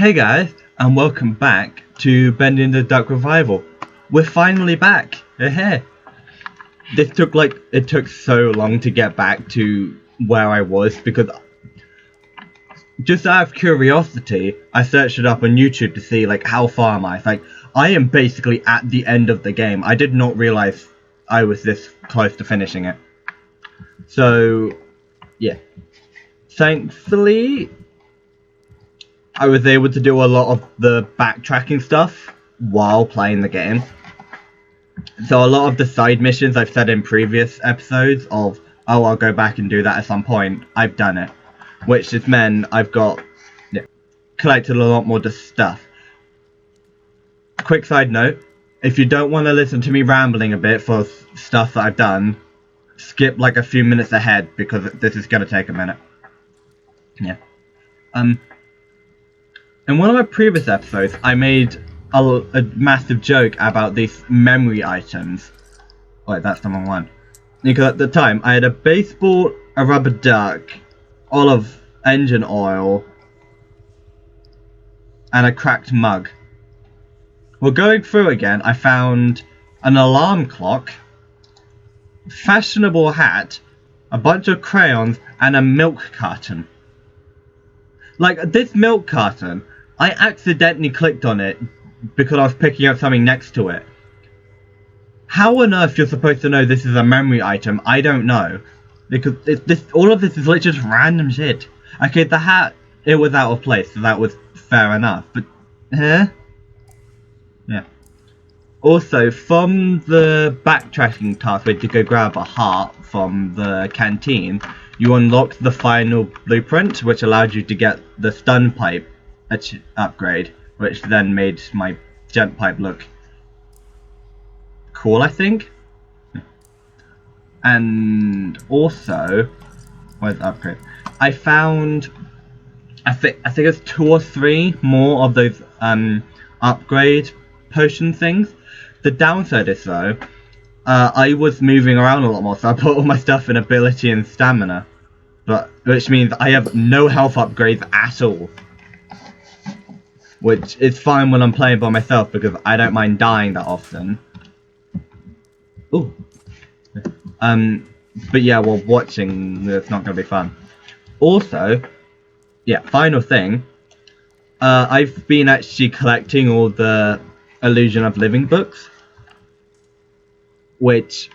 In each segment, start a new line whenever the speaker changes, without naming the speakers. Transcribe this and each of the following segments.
Hey guys, and welcome back to Bendy the Dark Revival. We're finally back. Hey. It took so long to get back to where I was because just out of curiosity, I searched it up on YouTube to see how far am I. I am basically at the end of the game. I did not realize I was this close to finishing it. So, yeah. Thankfully, I was able to do a lot of the backtracking stuff while playing the game. So a lot of the side missions I've said in previous episodes of, oh, I'll go back and do that at some point, I've done it. Which has meant I've collected a lot more stuff. Quick side note, if you don't want to listen to me rambling a bit for stuff that I've done, skip a few minutes ahead because this is going to take a minute. Yeah. In one of my previous episodes, I made a massive joke about these memory items. Wait, that's the wrong one. Because at the time, I had a baseball, a rubber duck, olive engine oil, and a cracked mug. Well, going through again, I found an alarm clock, fashionable hat, a bunch of crayons, and a milk carton. This milk carton, I accidentally clicked on it because I was picking up something next to it. How on earth you're supposed to know this is a memory item, I don't know. Because all of this is literally just random shit. Okay, the hat, it was out of place, so that was fair enough. But, yeah. Also, from the backtracking task where you go grab a heart from the canteen, you unlocked the final blueprint, which allowed you to get the stun pipe upgrade, which then made my gent pipe look cool, I think. And also, where's the upgrade? I found, I think it's 2 or 3 more of those upgrade potion things. The downside is though, I was moving around a lot more, so I put all my stuff in ability and stamina, which means I have no health upgrades at all. Which is fine when I'm playing by myself because I don't mind dying that often. Ooh. But yeah, while watching, it's not going to be fun. Also, yeah, final thing. I've been actually collecting all the Illusion of Living books. Which,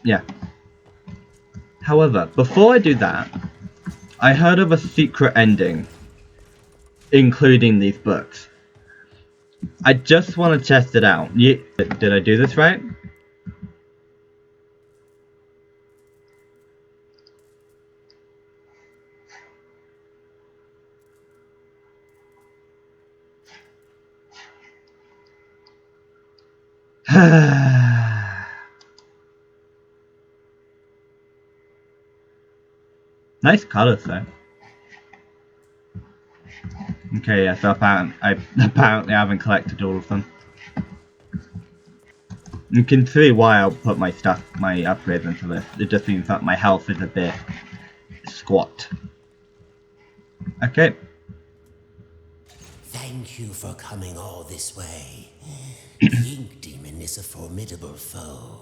yeah. However, before I do that, I heard of a secret ending, including these books. I just want to test it out. Did I do this right? Nice colors though. Okay, yeah, so apparently I haven't collected all of them. You can see why I'll put my upgrades into this. It just means that my health is a bit squat. Okay.
Thank you for coming all this way. The Ink Demon is a formidable foe.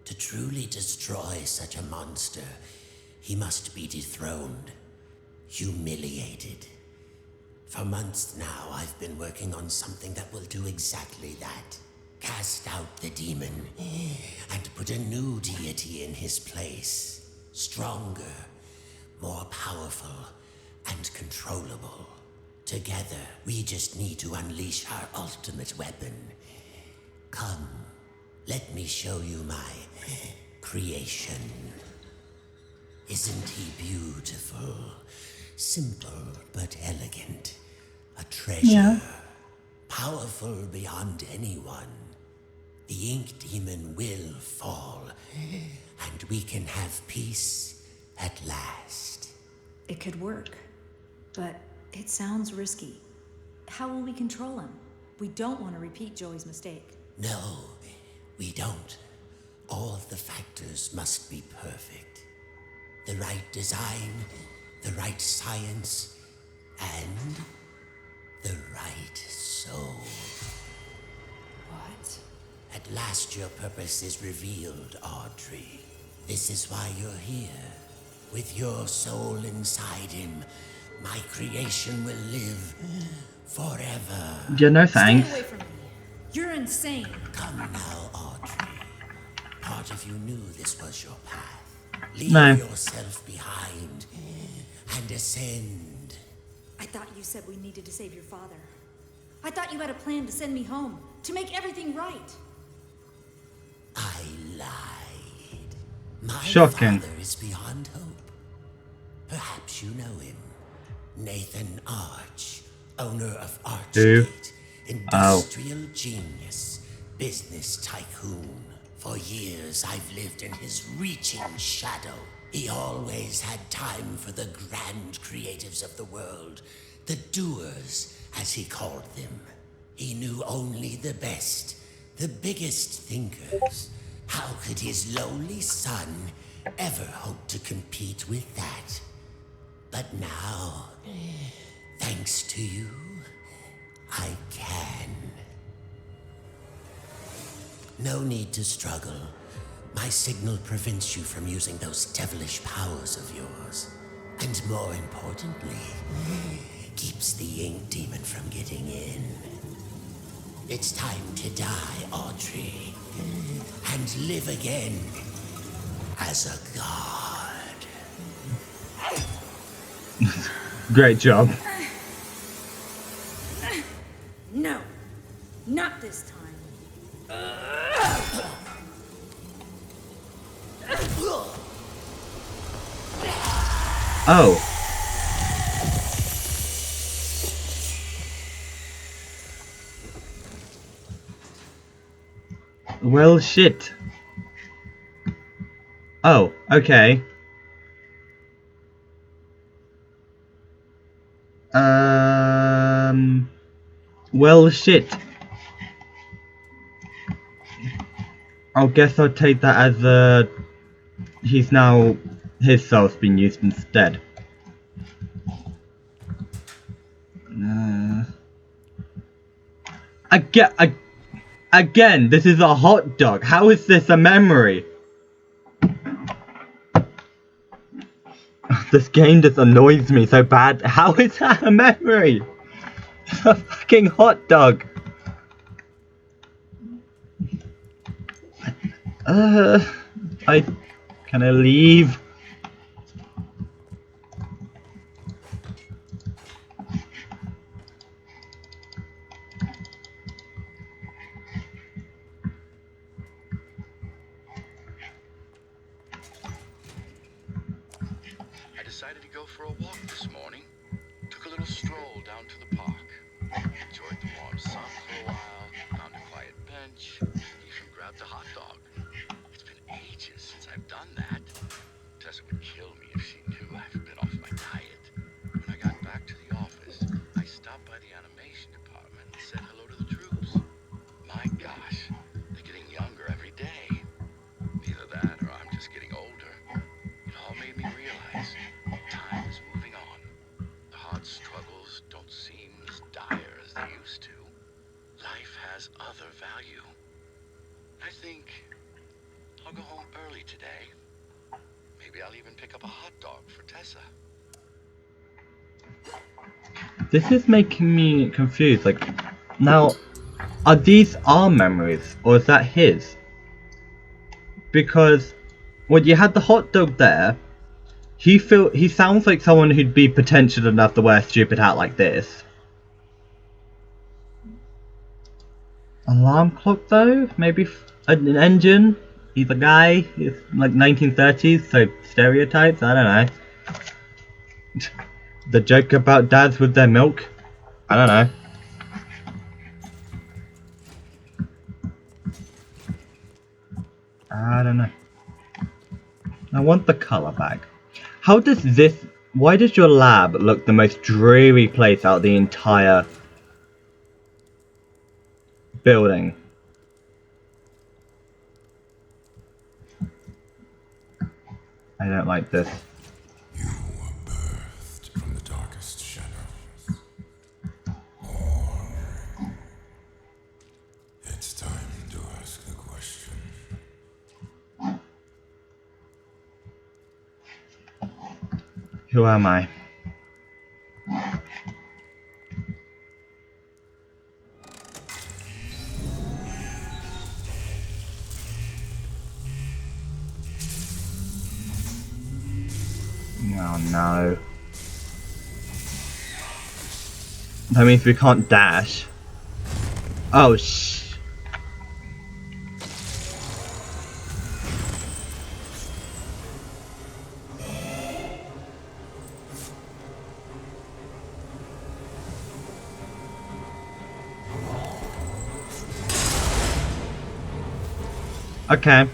To truly destroy such a monster, he must be dethroned, humiliated. For months now, I've been working on something that will do exactly that. Cast out the demon, and put a new deity in his place. Stronger, more powerful, and controllable. Together, we just need to unleash our ultimate weapon. Come, let me show you my creation. Isn't he beautiful? Simple but elegant. A treasure.
Yeah.
Powerful beyond anyone. The Ink Demon will fall, and we can have peace at last.
It could work, but it sounds risky. How will we control him? We don't want to repeat Joey's mistake.
No, we don't. All of the factors must be perfect. The right design, the right science, and The right soul.
What?
At last your purpose is revealed, Audrey. This is why you're here. With your soul inside him, my creation will live forever.
Yeah, no
Stay
thanks.
away from me. You're insane.
Come now, Audrey. Part of you knew this was your path. Leave
No.
yourself behind and ascend.
I thought you said we needed to save your father. I thought you had a plan to send me home, to make everything right.
I lied. My
Shocking.
father is beyond hope. Perhaps you know him. Nathan Arch, owner of
Who?
Archgate, industrial genius, business tycoon. For years I've lived in his reaching shadow. He always had time for the grand creatives of the world, the doers, as he called them. He knew only the best, the biggest thinkers. How could his lowly son ever hope to compete with that? But now, thanks to you, I can. No need to struggle. My signal prevents you from using those devilish powers of yours. And more importantly, keeps the ink demon from getting in. It's time to die, Audrey, and live again as a god.
Great job.
No, not this time.
Oh. Well, shit. Oh, okay. Well, shit. I guess I'll take that as he's now, his soul's been used instead. Again, this is a hot dog. How is this a memory? This game just annoys me so bad. How is that a memory? It's a fucking hot dog. Can I leave?
I decided to go for a walk this morning. Took a little stroll down to the park. Enjoyed the warm sun for a while, found a quiet bench, even grabbed a hot dog. It's been ages since I've done that. Tessa would kill me if she knew I've been off my diet. When I got back to the office, I stopped by the animation department and said hello to the troops. My gosh, they're getting younger every day. Either that or I'm just getting older. It all made me realize time is moving on. The hard struggles don't seem as dire as they used to. Life has other value. I think I'll go home early today. Maybe I'll even pick up a hot dog for Tessa.
This is making me confused. Like, now, are these our memories or is that his? Because when you had the hot dog there, he sounds like someone who'd be potential enough to wear a stupid hat like this. Alarm clock though? Maybe an engine? He's a guy, he's like 1930s, so stereotypes, I don't know. The joke about dads with their milk? I don't know. I don't know. I want the colour back. How does this... Why does your lab look the most dreary place out of the entire building? I don't like this.
You were birthed from the darkest shadows.
Who am I? Oh no. That means we can't dash. Oh shh. Okay.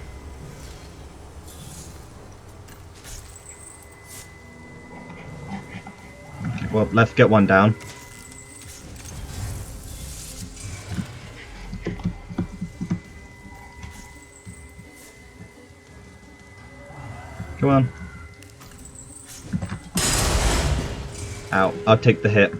Well, let's get one down. Come on. Ow, I'll take the hit.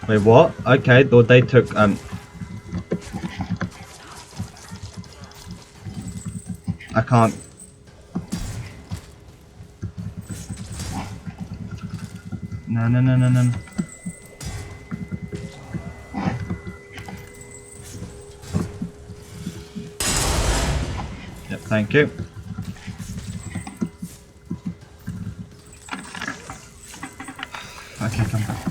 Wait, what? Okay, well, they took, I can't. No, no, no, no, no. Yep, thank you. Okay, come back.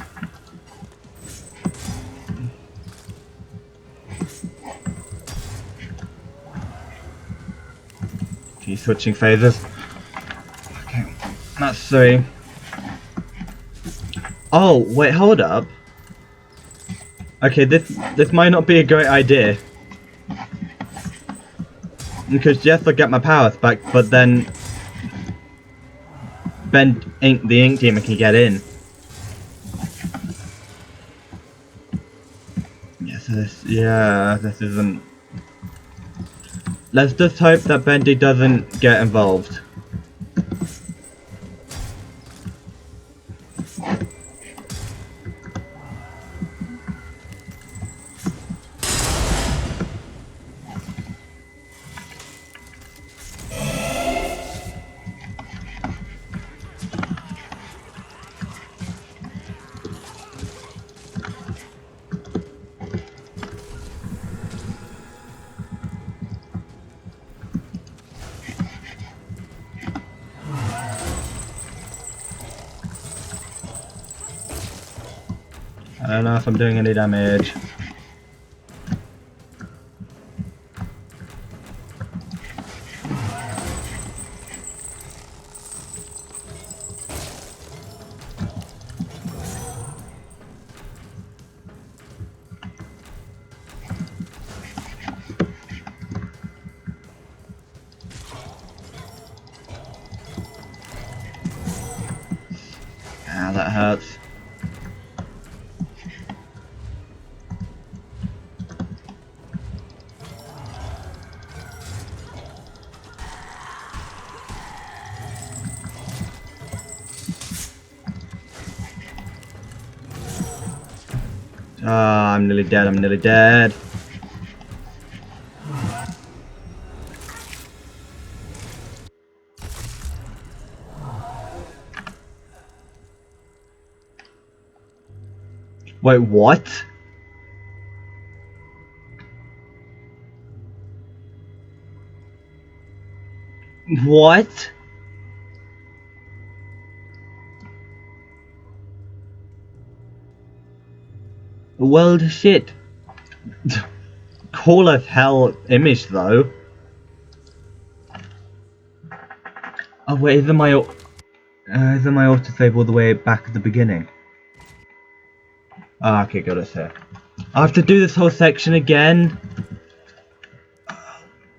Keep switching phases. Okay, that's 3. Oh, wait, hold up. Okay, this might not be a great idea. Because yes, I get my powers back, but then the ink demon can get in. Yes, this isn't. Let's just hope that Bendy doesn't get involved. I don't know if I'm doing any damage. Ah, that hurts. Ah, I'm nearly dead, I'm nearly dead. Wait, what? What? Well, shit. Cool as hell image, though. Oh wait, isn't my autosave all the way back at the beginning? Ah, okay, got us here. I have to do this whole section again.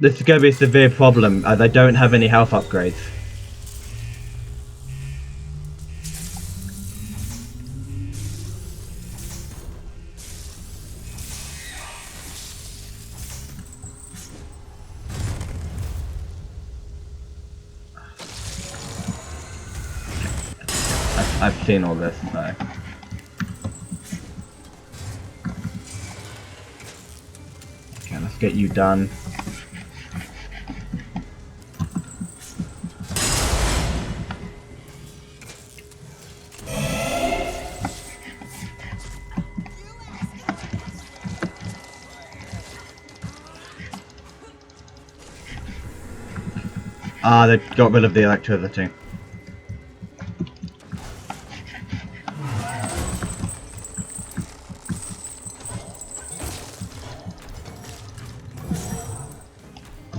This is going to be a severe problem, as I don't have any health upgrades. I've seen all this, so. Okay, let's get you done. Ah, they got rid of the electricity.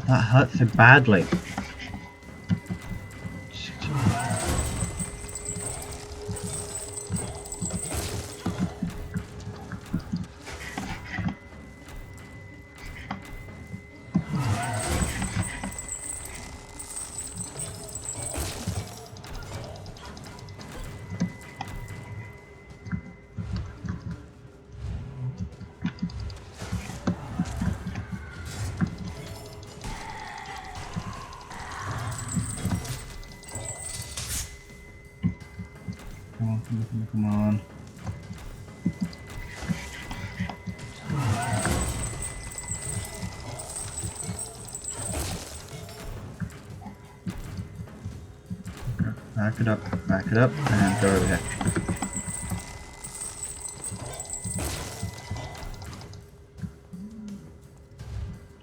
That hurts so badly. Come on. Back it up, and go over here.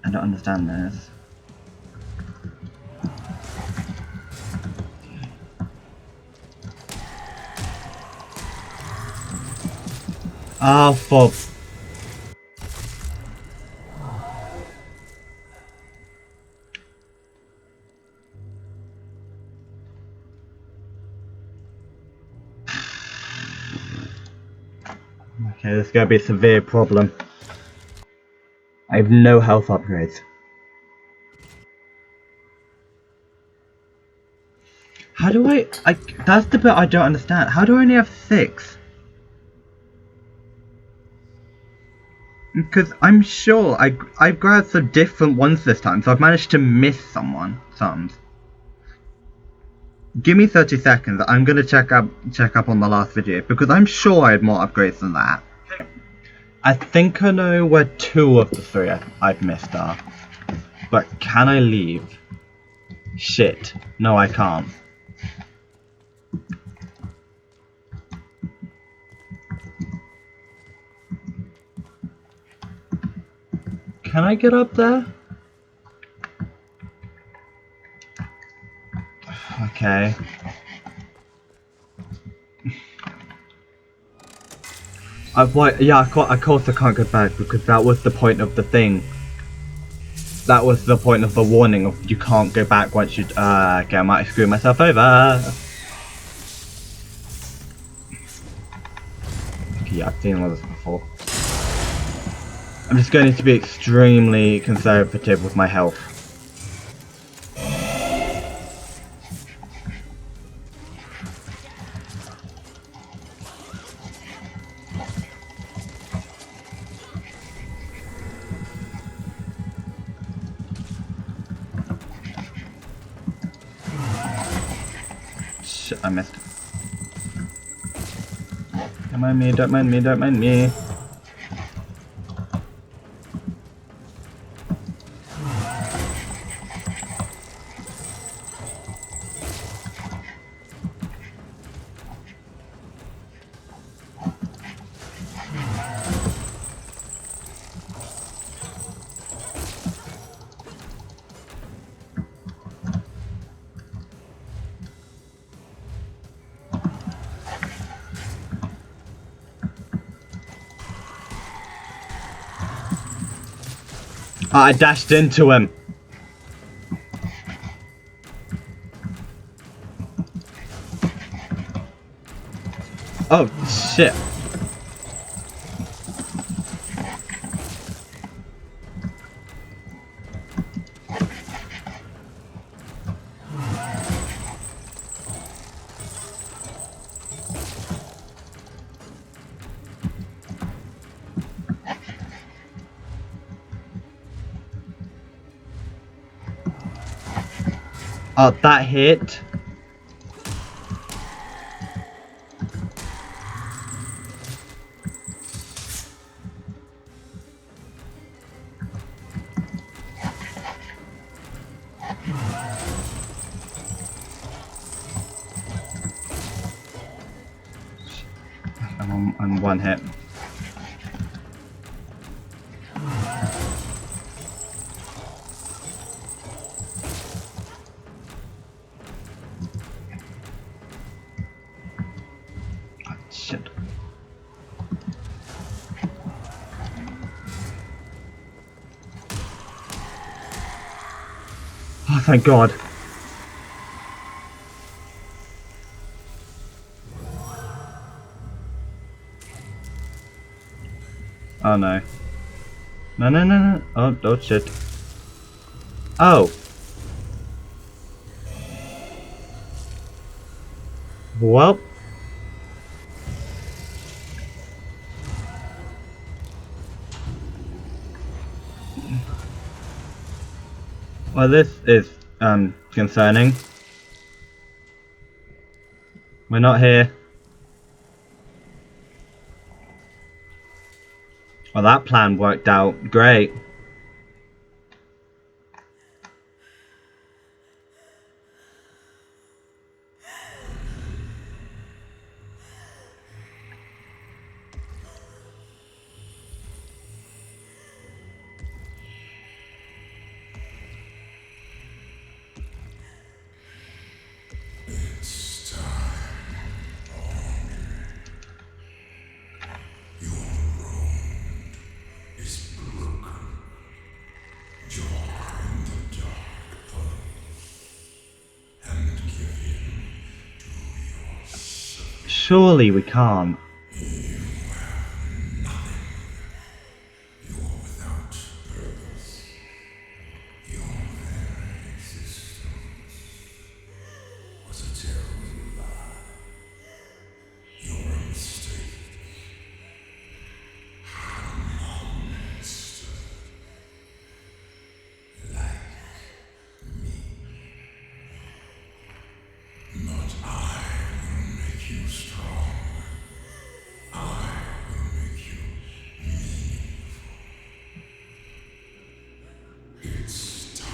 I don't understand this. Oh, for... Okay, this is gonna be a severe problem. I have no health upgrades. How do I that's the bit I don't understand. How do I only have 6? Because I'm sure I grabbed some different ones this time, so I've managed to miss some. Give me 30 seconds. I'm gonna check up on the last video because I'm sure I had more upgrades than that. I think I know where 2 of the 3 I've missed are. But can I leave? Shit. No, I can't. Can I get up there? Okay. Yeah, of course I can't go back because that was the point of the thing. That was the point of the warning of you can't go back once you. Okay, I might screw myself over. Okay, yeah, I've seen all this before. I'm just going to be extremely conservative with my health. Shit, I missed. Don't mind me, don't mind me, don't mind me. I dashed into him. Oh, shit. Oh, that hit. I'm one hit. Oh, shit. Oh, thank God. Oh no. No, no, no, no. Oh shit. Oh. Well. Well, this is, concerning. We're not here. Well, that plan worked out great.
It's time. Your road is broken. Join the dark pulse and give in to yourself.
Surely we can't.
You have nothing. You're without purpose. Your very existence was a terrible lie. You're a mistake. A monster. Like me. But I will make you strong. I will make you meaningful. It's time.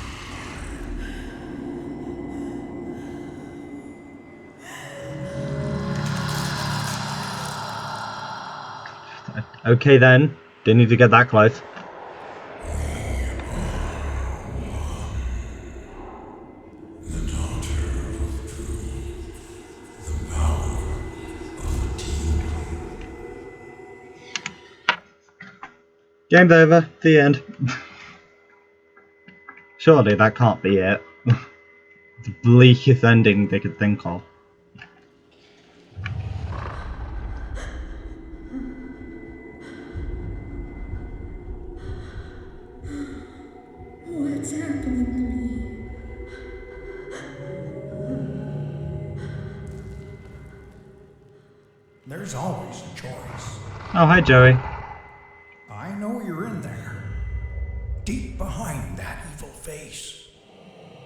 Okay then. Didn't need to get that close.
The daughter of truth. The power of a team.
Game's over. The end. Surely that can't be it. The bleakest ending they could think of.
What's happening to me?
There's always a choice.
Oh, hi Joey.
I know you're in there. Deep behind that evil face.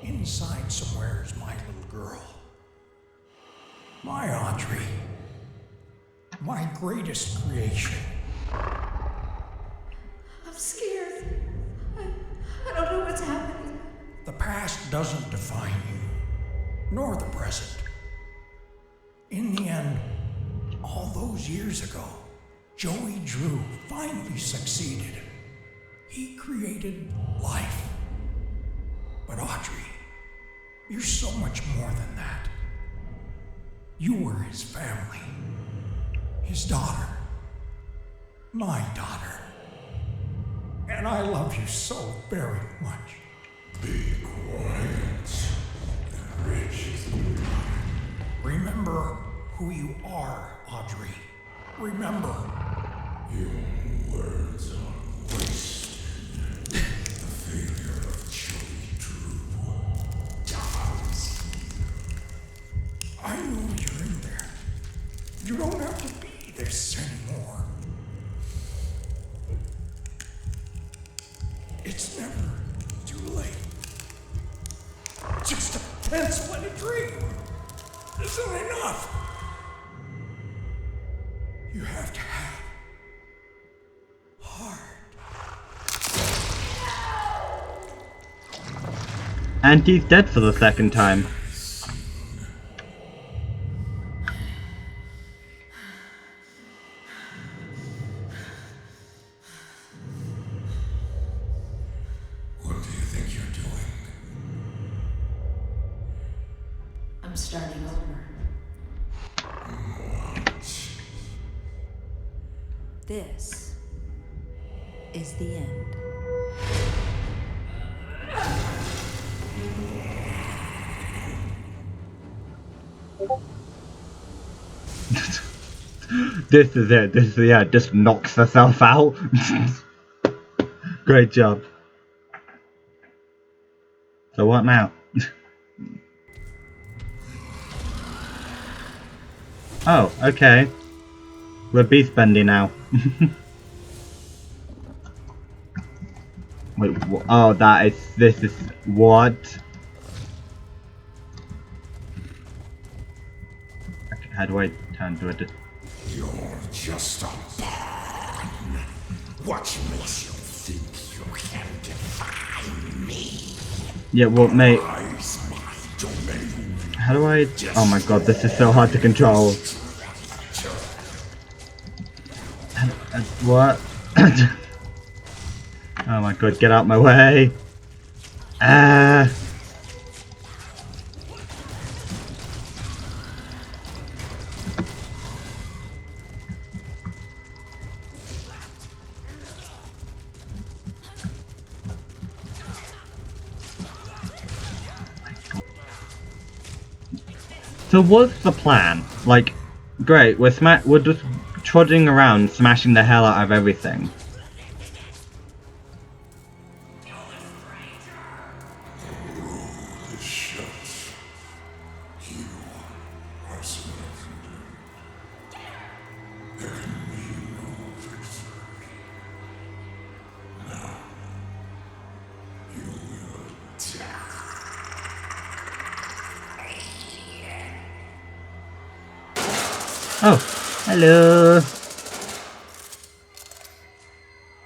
Inside somewhere is my little girl. My Audrey. My greatest creation.
I'm scared. I don't know what's happening.
The past doesn't define you, nor the present. In the end, all those years ago, Joey Drew finally succeeded. He created life. But Audrey, you're so much more than that. You were his family, his daughter, my daughter. And I love you so very much.
Be quiet. The rich is
Remember who you are, Audrey. Remember.
Your words are wasted. The failure of Joey Drew dies.
I know you're in there. You don't have to be this anymore. It's never too late. Just a pencil and a dream isn't enough. You have to have heart.
And he's dead for the second time.
What do you think you're doing?
I'm starting over. This is the end.
This is it. This is the end. Just knocks herself out. Great job. So what now? Oh, okay. We're Beast Bendy now. Wait, oh, this is, what? Okay, how do I turn to it?
You're just a pawn. What makes you think you can define me?
Yeah, well, mate,
Eyes my domain.
how do I, oh my god, this is so hard to control. What? Oh my god, get out my way. Ah. So what's the plan? Like, great, we're just trotting around, smashing the hell out of everything. Oh, hello.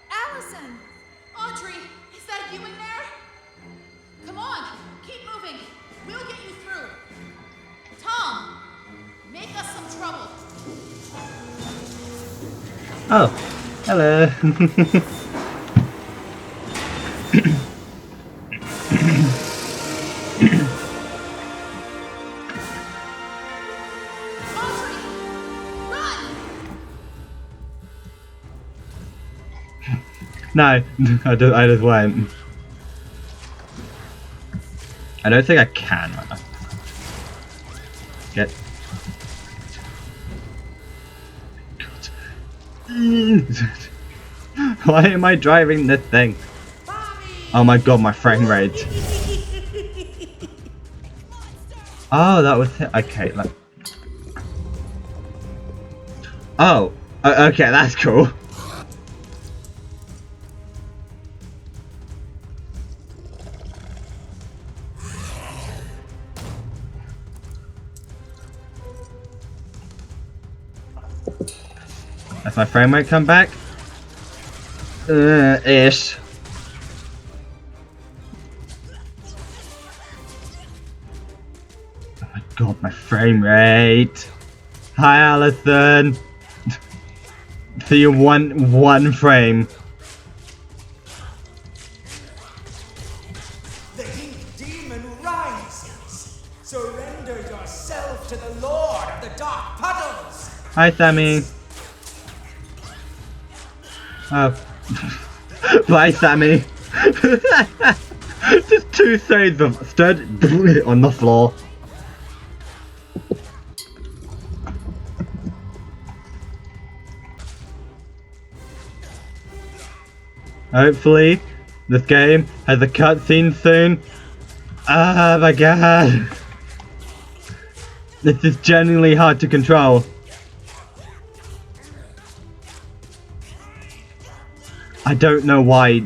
Allison! Audrey, is that you in there? Come on, keep moving. We'll get you through. Tom, make us some trouble.
Oh, hello.
Audrey, run!
No, I just went. I don't think I can. Get. Why am I driving this thing? Oh my god, my frame rate. Oh, that was it. Okay, like. Oh, okay, that's cool. Has my frame rate come back? Ish. Oh my god, my frame rate. Hi, Allison. See you one frame.
The ink demon rises. Surrender yourself to the Lord of the Dark Puddles.
Hi, Sammy. Oh. Bye, Sammy. Just two sides of stood on the floor. Hopefully, this game has a cutscene soon. Oh my god. This is genuinely hard to control. I don't know why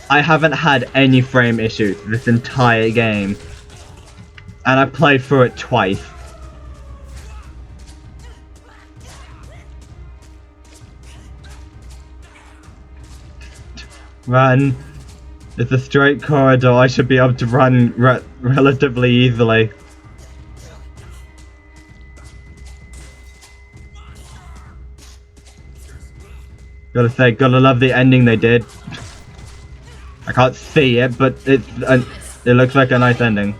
I haven't had any frame issues this entire game. And I played through it twice. Run. It's a straight corridor. I should be able to run relatively easily. Gotta say, gotta love the ending they did. I can't see it, but it looks like a nice ending.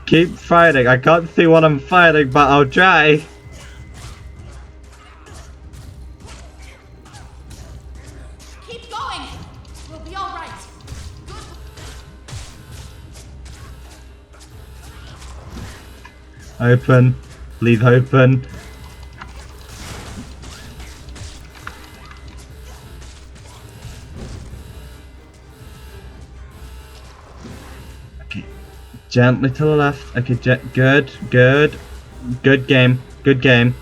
Keep fighting. I can't see what I'm fighting, but I'll try.
Keep going. We'll be all right.
Open. Please open. Okay. Gently to the left. Okay, good. Good game. Good game.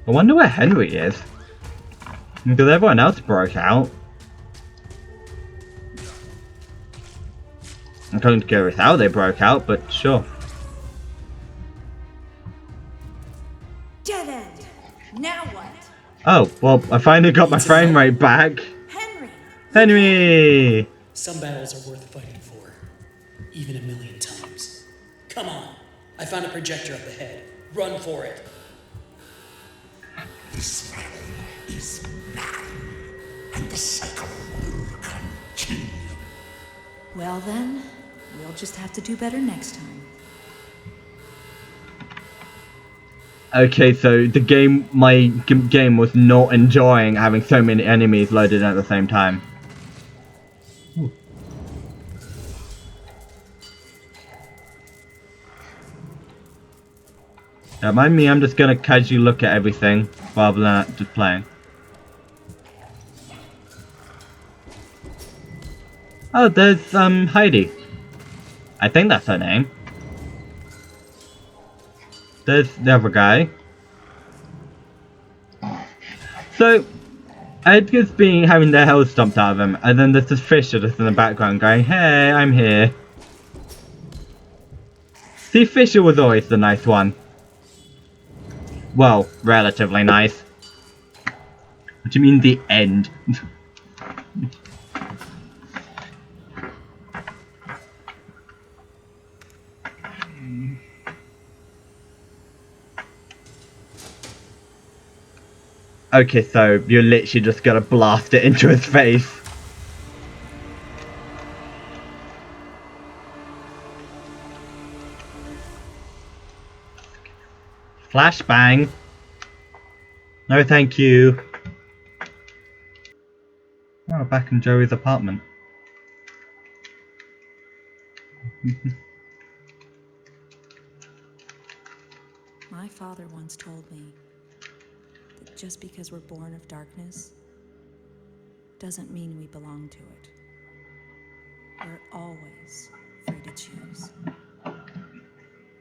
I wonder where Henry is. Because everyone else broke out. I'm going to go with how they broke out, but sure.
Dead end. Now what?
Oh, well, I finally got my frame rate back.
Henry!
Henry!
Some battles are worth fighting for, even 1,000,000 times. Come on, I found a projector up ahead. Run for it.
This battle is mine, and the cycle will continue.
Well then, we'll just have to do better next time.
Okay, so the game, my game was not enjoying having so many enemies loaded at the same time. Ooh. Don't mind me, I'm just gonna casually look at everything rather than just playing. Oh, there's Heidi. I think that's her name. There's the other guy. So, Edgar's been having their hell stomped out of him, and then there's this Fisher just in the background going, "Hey, I'm here." See, Fisher was always the nice one. Well, relatively nice. What do you mean the end? Okay, so you're literally just gonna blast it into his face. Flashbang. No, thank you. Oh, back in Joey's apartment.
My father once told me that just because we're born of darkness doesn't mean we belong to it. We're always free to choose.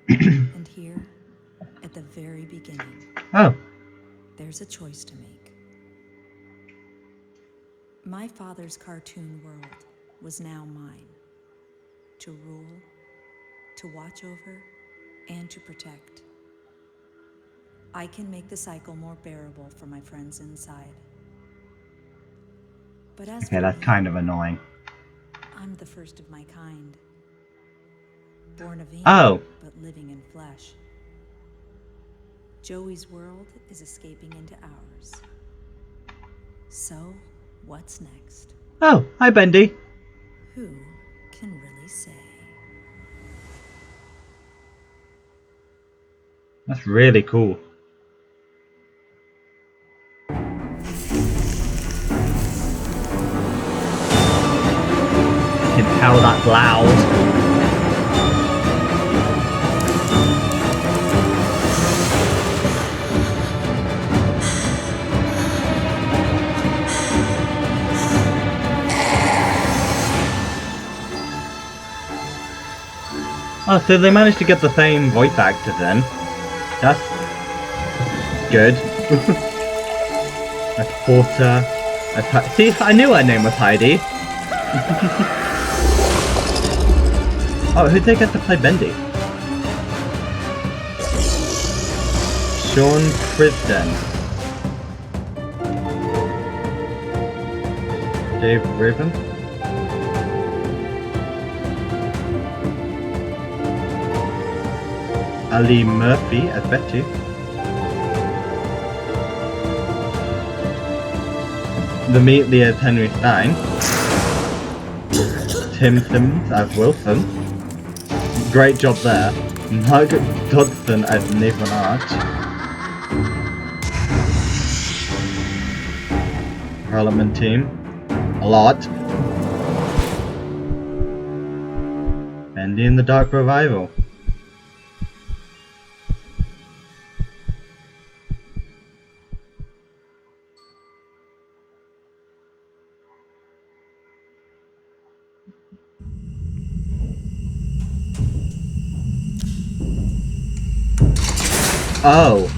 And here, at the very beginning, there's a choice to make. My father's cartoon world was now mine. To rule, to watch over, and to protect. I can make the cycle more bearable for my friends inside. But as
Okay, that's kind of annoying.
I'm the first of my kind. Born of ink, but living in flesh. Joey's world is escaping into ours. So, what's next?
Oh, hi Bendy.
Who can really say?
That's really cool. You can tell that's loud. Oh, so they managed to get the same voice actors in. That's good. That's Porter. See, I knew her name was Heidi. Oh, who'd they get to play Bendy? Sean Crisden. Dave Rubin. Ali Murphy as Betty. The Meatley as Henry Stein. Tim Simmons as Wilson. Great job there. Margaret Dodson as Nathan Arch. Parliament team. A lot. Bendy and the Dark Revival. Oh.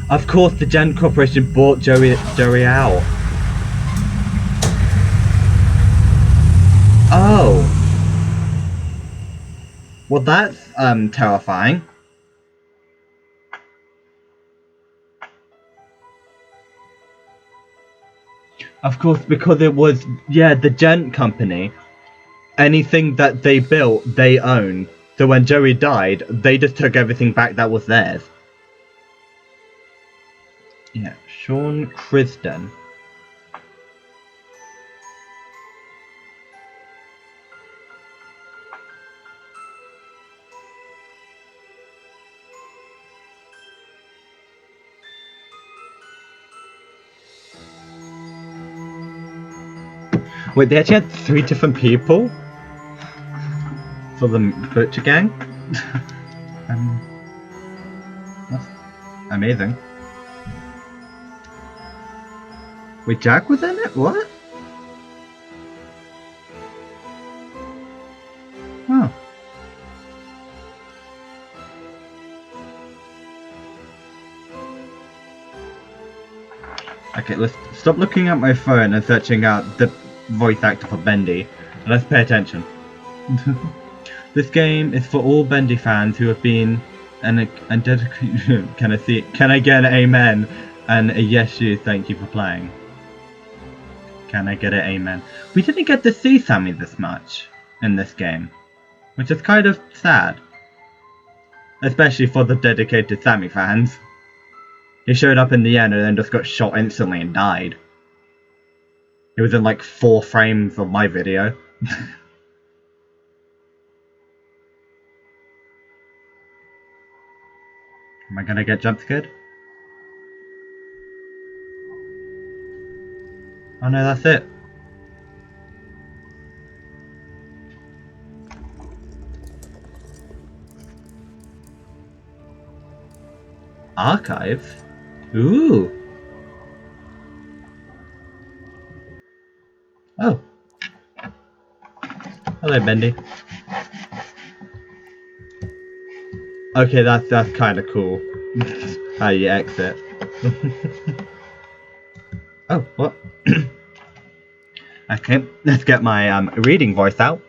Of course the Gent Corporation bought Joey out. Oh. Well, that's terrifying. Of course, because it was, yeah, the Gent Company. Anything that they built, they own. So when Joey died, they just took everything back that was theirs. Yeah, Sean Crisden. Wait, they actually had 3 different people for the Butcher Gang? That's amazing. Wait, Jack was in it? What? Oh. Okay, let's stop looking at my phone and searching out the voice actor for Bendy. Let's pay attention. This game is for all Bendy fans who have been and dedicated. Can I get an amen and a yes you thank you for playing? Can I get an amen? We didn't get to see Sammy this much in this game, which is kind of sad. Especially for the dedicated Sammy fans. He showed up in the end and then just got shot instantly and died. He was in like 4 frames of my video. Am I gonna get jump scared? Oh no, that's it. Archive? Ooh. Oh. Hello, Bendy. Okay, that's kind of cool. How you exit. Oh, what? Okay, let's get my reading voice out.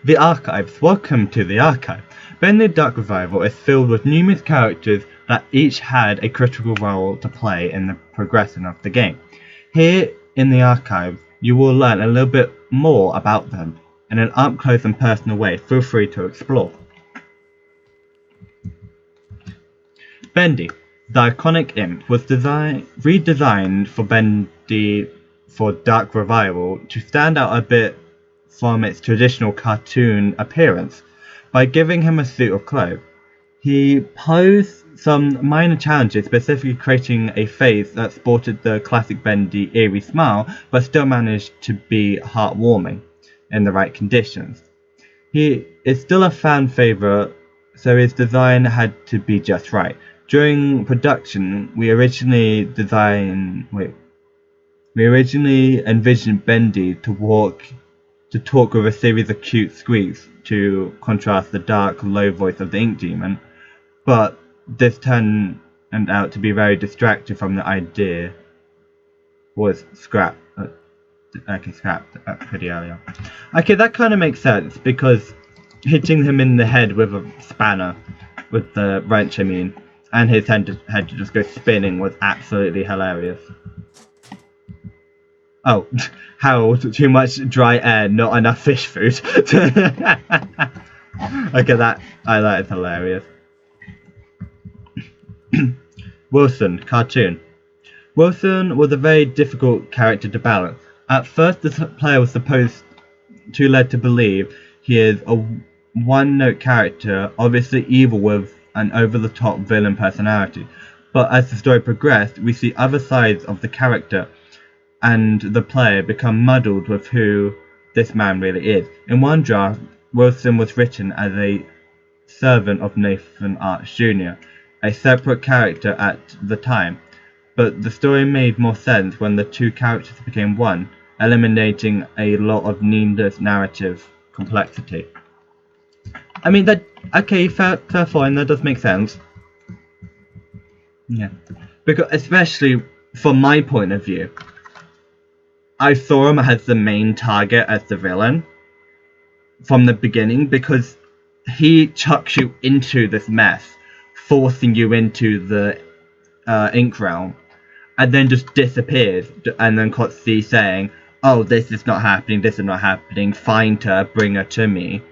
The Archives. Welcome to the Archive. Bendy Dark Revival is filled with numerous characters that each had a critical role to play in the progression of the game. Here in the Archive, you will learn a little bit more about them in an up-close and personal way. Feel free to explore. Bendy, the iconic imp, was redesigned for Bendy for Dark Revival to stand out a bit from its traditional cartoon appearance by giving him a suit of clothes. He posed some minor challenges, specifically creating a face that sported the classic Bendy eerie smile, but still managed to be heartwarming in the right conditions. He is still a fan favorite, so his design had to be just right. During production, we originally envisioned Bendy to talk with a series of cute squeaks to contrast the dark, low voice of the Ink Demon, but this turned out to be very distracting from the idea was scrapped. Okay, scrapped pretty early on. Okay, that kind of makes sense because hitting him in the head with a spanner, with the wrench, I mean, and his head to just go spinning was absolutely hilarious. Oh, Harold, too much dry air, not enough fish food. Okay, that is hilarious. Wilson, cartoon. Wilson was a very difficult character to balance. At first, the player was supposed to led to believe he is a one-note character, obviously evil with an over-the-top villain personality. But as the story progressed, we see other sides of the character, and the player become muddled with who this man really is. In one draft, Wilson was written as a servant of Nathan Arch Jr., a separate character at the time, but the story made more sense when the two characters became one, eliminating a lot of needless narrative complexity. I mean, okay, fair fine, that does make sense. Yeah. Because, especially from my point of view, I saw him as the main target as the villain from the beginning because he chucks you into this mess, forcing you into the ink realm, and then just disappears, and then Kotzi saying, "Oh, this is not happening, find her, bring her to me,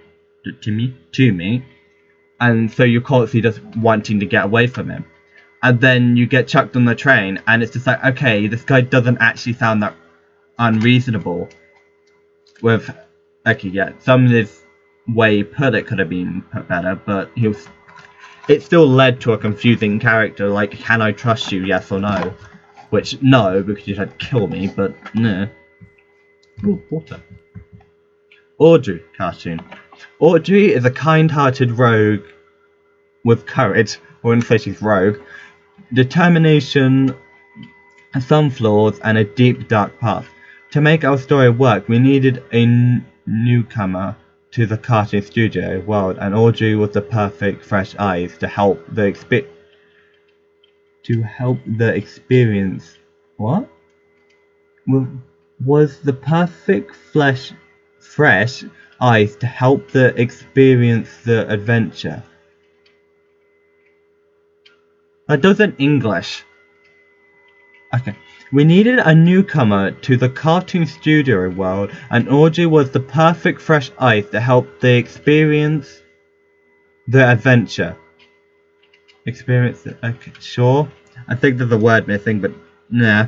and so you Kotzi just wanting to get away from him. And then you get chucked on the train, and it's just like, okay, this guy doesn't actually sound that unreasonable. With, okay, yeah, some of this way he put it could have been put better, but it still led to a confusing character, like, can I trust you, yes or no? Which, no, because you said kill me, but, no. Ooh, water. Audrey cartoon. Audrey is a kind-hearted rogue with courage, I wouldn't say she's rogue, determination, some flaws, and a deep, dark past. To make our story work, we needed a newcomer to the cartoon studio world, and Audrey was the perfect fresh eyes to help the experience. What? Was the perfect fresh eyes to help the experience the adventure. That doesn't English. Okay. We needed a newcomer to the cartoon studio world, and Audrey was the perfect fresh eyes to help the experience the adventure. Okay, sure. I think there's a word missing, but nah.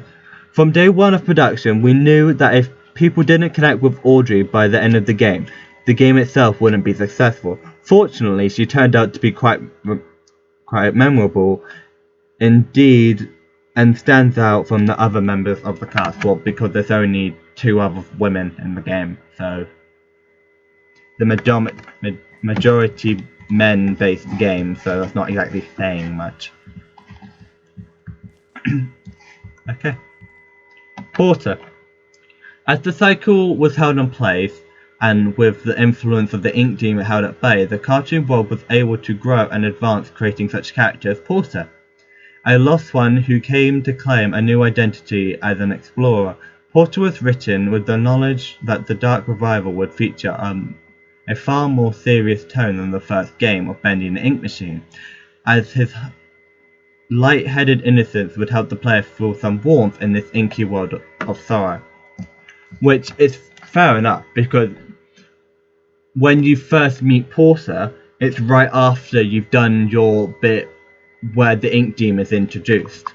From day one of production, we knew that if people didn't connect with Audrey by the end of the game itself wouldn't be successful. Fortunately, she turned out to be quite memorable indeed, and stands out from the other members of the cast. Well, because there's only 2 other women in the game, so the majority men-based game, so that's not exactly saying much. Okay. Porter. As the cycle was held in place, and with the influence of the Ink Demon held at bay, the cartoon world was able to grow and advance, creating such characters as Porter, a lost one who came to claim a new identity as an explorer. Porter was written with the knowledge that the Dark Revival would feature a far more serious tone than the first game of Bendy and the Ink Machine, as his light-headed innocence would help the player feel some warmth in this inky world of sorrow. Which is fair enough, because when you first meet Porter, it's right after you've done your bit where the Ink Demon is introduced.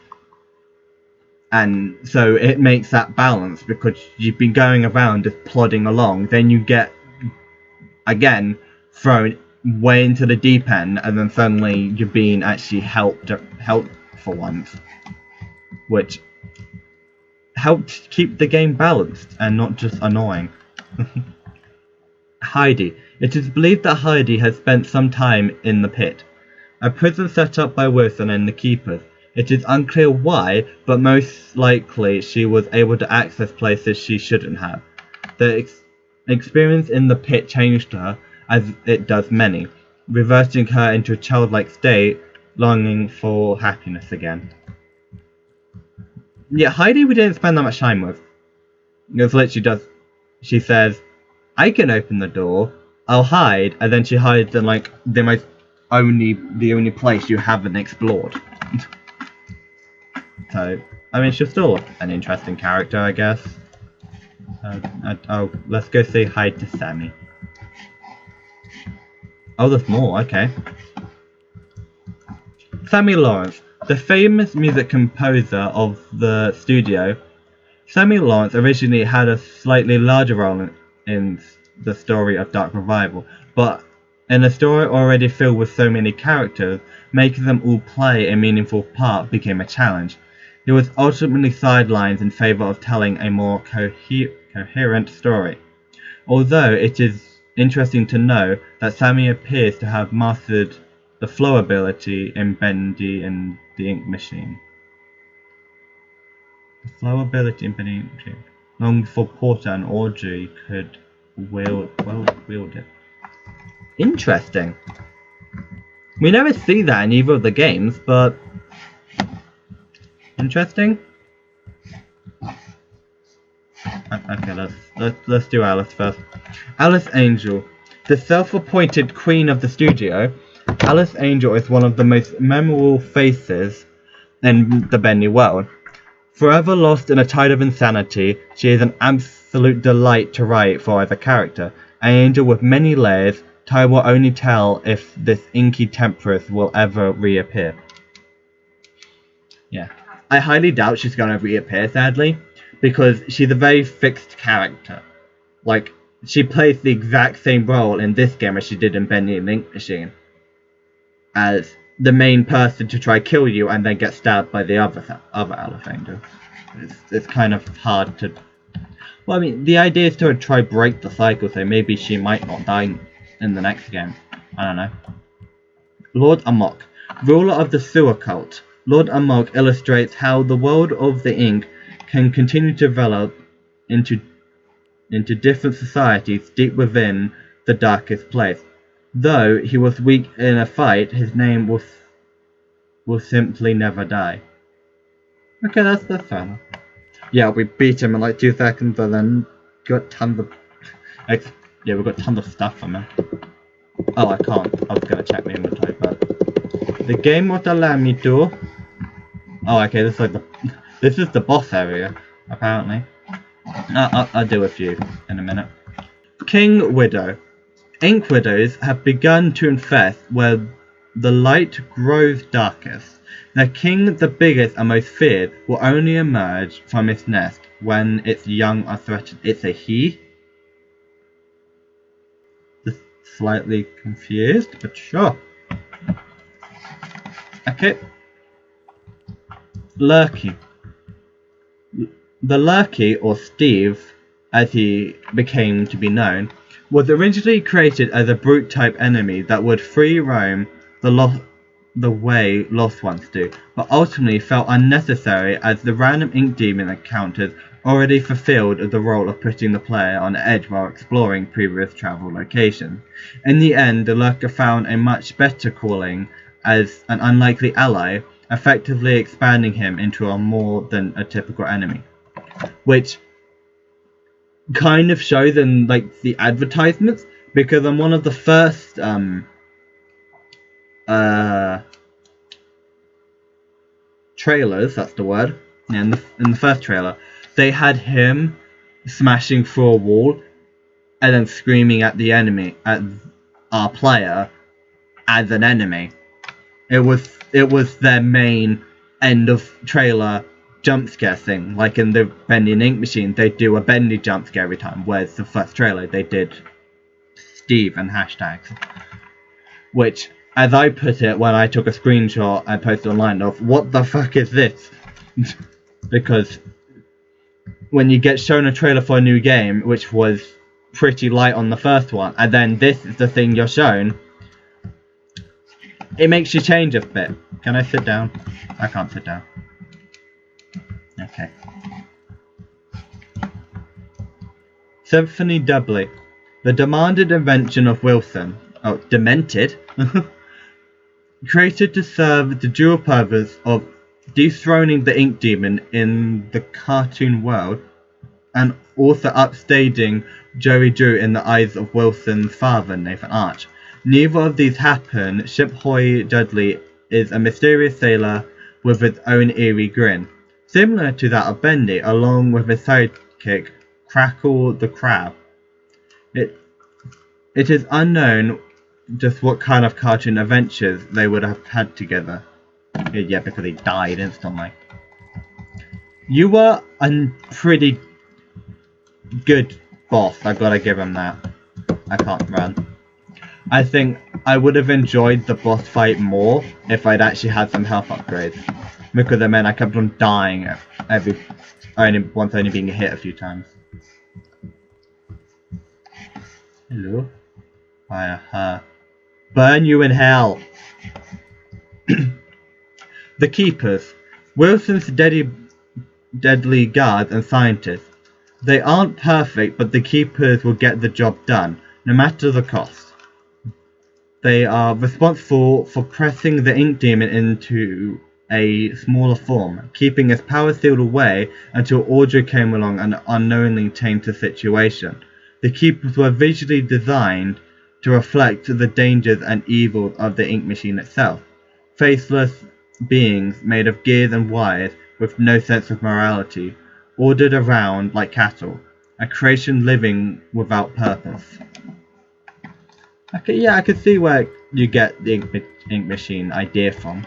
And so it makes that balance, because you've been going around just plodding along, then you get, again, thrown way into the deep end, and then suddenly you're being actually helped for once. Which helped keep the game balanced, and not just annoying. Heidi. It is believed that Heidi has spent some time in the pit, a prison set up by Wilson and the Keepers. It is unclear why, but most likely she was able to access places she shouldn't have. The experience in the pit changed her, as it does many, reversing her into a childlike state, longing for happiness again. Yeah, Heidi we didn't spend that much time with. It's literally just, she says, I can open the door, I'll hide, and then she hides in like the only place you haven't explored. So, I mean, she's still an interesting character, I guess. Oh, let's go say hi to Sammy. Oh, there's more, okay. Sammy Lawrence, the famous music composer of the studio. Sammy Lawrence originally had a slightly larger role in the story of Dark Revival, but in a story already filled with so many characters, making them all play a meaningful part became a challenge. He was ultimately sidelined in favor of telling a more coherent story. Although it is interesting to know that Sammy appears to have mastered the flow ability in Bendy and the Ink Machine. The flow ability in Bendy and the Ink Machine. Long before Porter and Audrey could wield it. Interesting. We never see that in either of the games, but interesting. Okay, let's do Alice first. Alice Angel, the self-appointed queen of the studio. Alice Angel is one of the most memorable faces in the Bendy world. Forever lost in a tide of insanity, she is an absolute delight to write for as a character. An angel with many layers, time will only tell if this inky temptress will ever reappear. Yeah. I highly doubt she's going to reappear, sadly, because she's a very fixed character. Like, she plays the exact same role in this game as she did in Bendy and the Ink Machine. As the main person to try kill you and then get stabbed by the other Alice Angel. It's kind of hard to... Well, I mean, the idea is to try break the cycle, so maybe she might not die in the next game. I don't know. Lord Amok, ruler of the sewer cult. Lord Amok illustrates how the world of the ink can continue to develop into different societies deep within the darkest place. Though he was weak in a fight, his name will simply never die. Okay, that's fair enough. Yeah, we beat him in like 2 seconds and then got tons of... yeah, we got tons of stuff from him. Oh, I can't. I was gonna check my inventory, but... The game won't allow me to... Oh, okay, this is like the... This is the boss area, apparently. I'll do a few in a minute. King Widow. Ink widows have begun to infest where the light grows darkest. The king, the biggest and most feared, will only emerge from its nest when its young are threatened. It's a he? Just slightly confused, but sure. Okay. Lurky. The Lurky, or Steve, as he became to be known, was originally created as a brute-type enemy that would free roam the way lost ones do, but ultimately felt unnecessary as the random ink demon encounters already fulfilled the role of putting the player on edge while exploring previous travel locations. In the end, the Lurker found a much better calling as an unlikely ally, effectively expanding him into a more than a typical enemy. Which kind of shows in like the advertisements, because on one of the first trailers, that's the word, yeah, in the first trailer, they had him smashing through a wall and then screaming at the enemy, at our player, as an enemy. It was their main end of trailer jump scare thing. Like in the Bendy and Ink Machine, they do a Bendy jump scare every time, whereas the first trailer they did Steve and hashtags. Which, as I put it when I took a screenshot and posted online of, what the fuck is this? Because when you get shown a trailer for a new game, which was pretty light on the first one, and then this is the thing you're shown, it makes you change a bit. Can I sit down? I can't sit down. Okay. Symphony Doubly. The demanded invention of Wilson. Oh, demented? Created to serve the dual purpose of dethroning the ink demon in the cartoon world. and also upstaging Joey Drew in the eyes of Wilson's father, Nathan Arch. Neither of these happen. Ship Hoy Dudley is a mysterious sailor with his own eerie grin, similar to that of Bendy, along with his sidekick, Crackle the Crab. It is unknown just what kind of cartoon adventures they would have had together. Yeah, because he died instantly. You were a pretty good boss, I gotta give him that. I can't run. I think I would have enjoyed the boss fight more if I'd actually had some health upgrades. Because it meant I kept on dying once being hit a few times. Hello? Fire her. Burn you in hell! The Keepers. Wilson's deadly guards and scientists. They aren't perfect, but the Keepers will get the job done, no matter the cost. They are responsible for pressing the ink demon into a smaller form, keeping its power sealed away until Audrey came along and unknowingly changed the situation. The Keepers were visually designed to reflect the dangers and evils of the ink machine itself. Faceless beings made of gears and wires with no sense of morality, ordered around like cattle, a creation living without purpose. Okay, yeah, I can see where you get the ink machine idea from.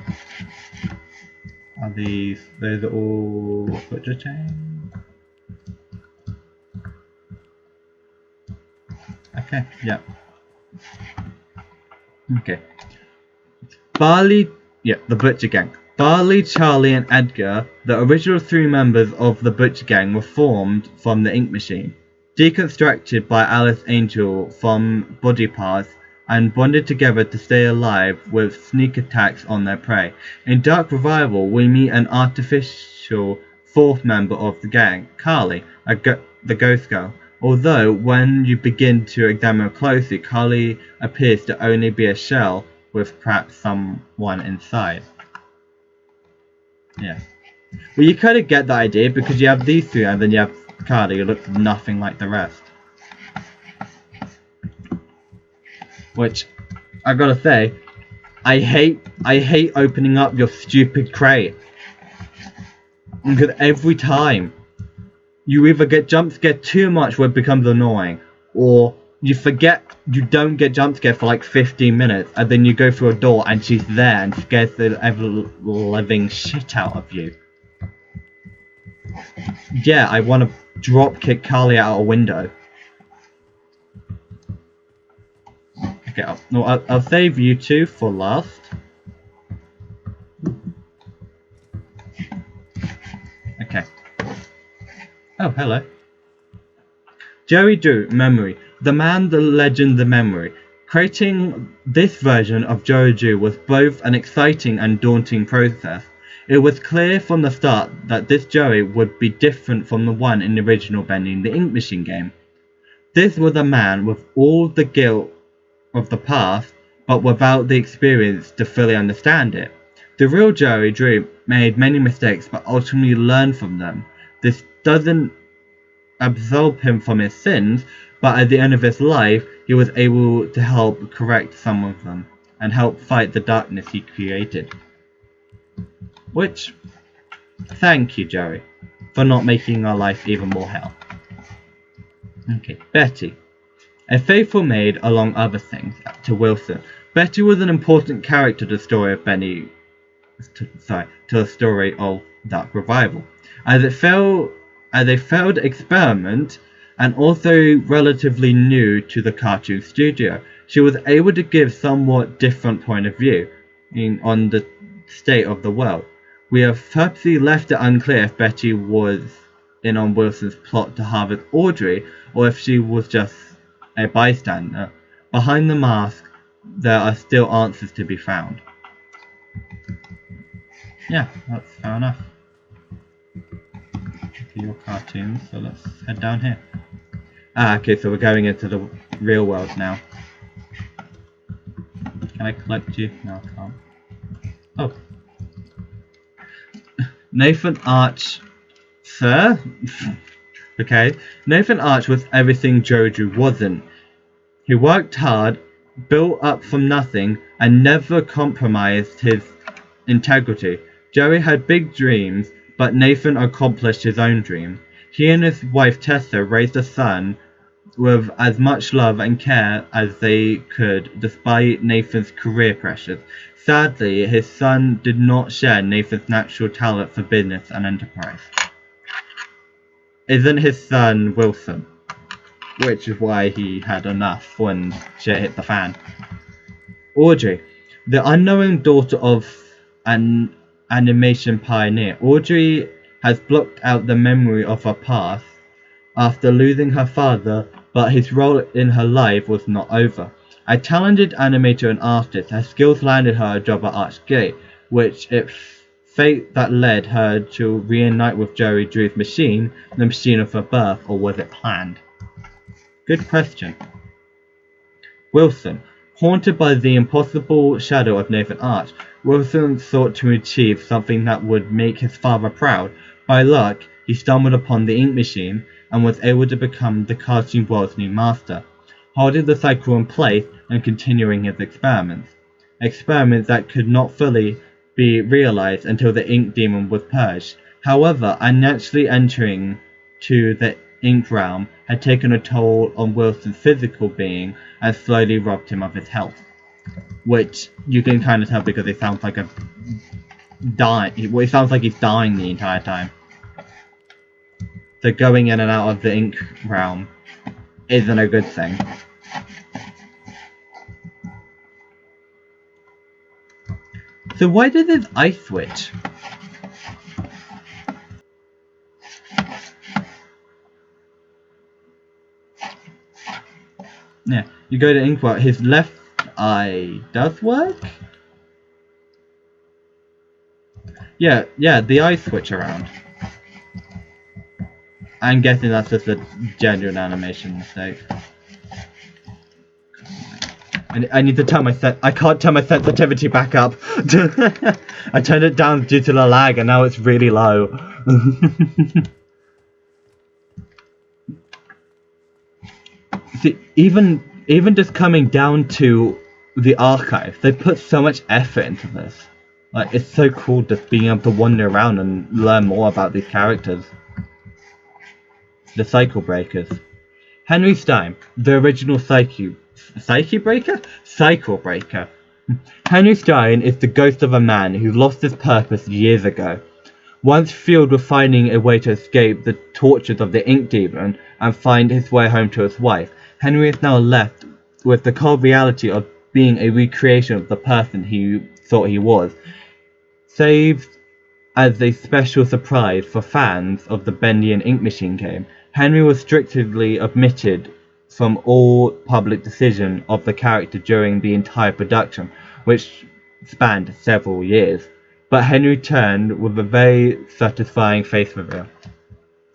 Are those are all butcher chain? Okay, yeah. Okay. Barley, yeah, the Butcher Gang. Barley, Charlie, and Edgar, the original 3 members of the Butcher Gang, were formed from the ink machine, deconstructed by Alice Angel from body parts, and bonded together to stay alive with sneak attacks on their prey. In Dark Revival, we meet an artificial 4th member of the gang, Carly, the Ghost Girl. Although, when you begin to examine her closely, Carly appears to only be a shell with perhaps someone inside. Yeah. Well, you kind of get the idea because you have these 2 and then you have Carly who looks nothing like the rest. Which, I gotta say, I hate opening up your stupid crate. Because every time, you either get jump scared too much where it becomes annoying, or you forget you don't get jump scared for like 15 minutes, and then you go through a door and she's there and scares the ever-living shit out of you. Yeah, I want to drop kick Carly out a window. Okay, I'll save you 2 for last. Okay. Oh, hello. Joey Drew, Memory. The man, the legend, the memory. Creating this version of Joey Drew was both an exciting and daunting process. It was clear from the start that this Joey would be different from the one in the original Bendy the Ink Machine game. This was a man with all the guilt of the past, but without the experience to fully understand it. The real Joey Drew made many mistakes, but ultimately learned from them. This doesn't absolve him from his sins, but at the end of his life, he was able to help correct some of them, and help fight the darkness he created. Which, thank you, Joey, for not making our life even more hell. Okay, Betty. A faithful maid, along other things, to Wilson. Betty was an important character to the story of Bendy, to the story of Dark Revival, as a failed experiment and also relatively new to the cartoon studio. She was able to give somewhat different point of view on the state of the world. We have purposely left it unclear if Betty was in on Wilson's plot to harvest Audrey, or if she was just a bystander. Behind the mask, there are still answers to be found. Yeah, that's fair enough. For your cartoons, so let's head down here. Okay, so we're going into the real world now. Can I collect you? No, I can't. Oh. Nathan Arch, sir? Okay? Nathan Arch was everything Joey Drew wasn't. He worked hard, built up from nothing, and never compromised his integrity. Joey had big dreams, but Nathan accomplished his own dream. He and his wife Tessa raised a son with as much love and care as they could, despite Nathan's career pressures. Sadly, his son did not share Nathan's natural talent for business and enterprise. Isn't his son Wilson? Which is why he had enough when shit hit the fan. Audrey, the unknowing daughter of an animation pioneer. Audrey has blocked out the memory of her past after losing her father, but his role in her life was not over. A talented animator and artist, her skills landed her a job at Archgate, which it's fate that led her to reunite with Joey Drew's machine, the machine of her birth, or was it planned? Good question. Wilson. Haunted by the impossible shadow of Nathan Arch, Wilson sought to achieve something that would make his father proud. By luck, he stumbled upon the ink machine and was able to become the cartoon world's new master, holding the cycle in place and continuing his experiments. Experiments that could not fully be realized until the ink demon was purged. However, unnaturally entering to the ink realm had taken a toll on Wilson's physical being and slowly robbed him of his health. Which you can kind of tell because it sounds like it sounds like he's dying the entire time. So going in and out of the ink realm isn't a good thing. So why did this ice switch? Yeah, you go to Inkwell, his left eye does work? Yeah, the eye switch around. I'm guessing that's just a genuine animation mistake. I need to turn my I can't turn my sensitivity back up. I turned it down due to the lag and now it's really low. See, even just coming down to the archive, they put so much effort into this. Like, it's so cool just being able to wander around and learn more about these characters. The Cycle Breakers. Henry Stein, the original Cycle Breaker. Henry Stein is the ghost of a man who lost his purpose years ago. Once fueled with finding a way to escape the tortures of the ink demon and find his way home to his wife, Henry is now left with the cold reality of being a recreation of the person he thought he was. Saved as a special surprise for fans of the Bendy and Ink Machine game, Henry was strictly omitted from all public decision of the character during the entire production, which spanned several years. But Henry returned with a very satisfying face reveal.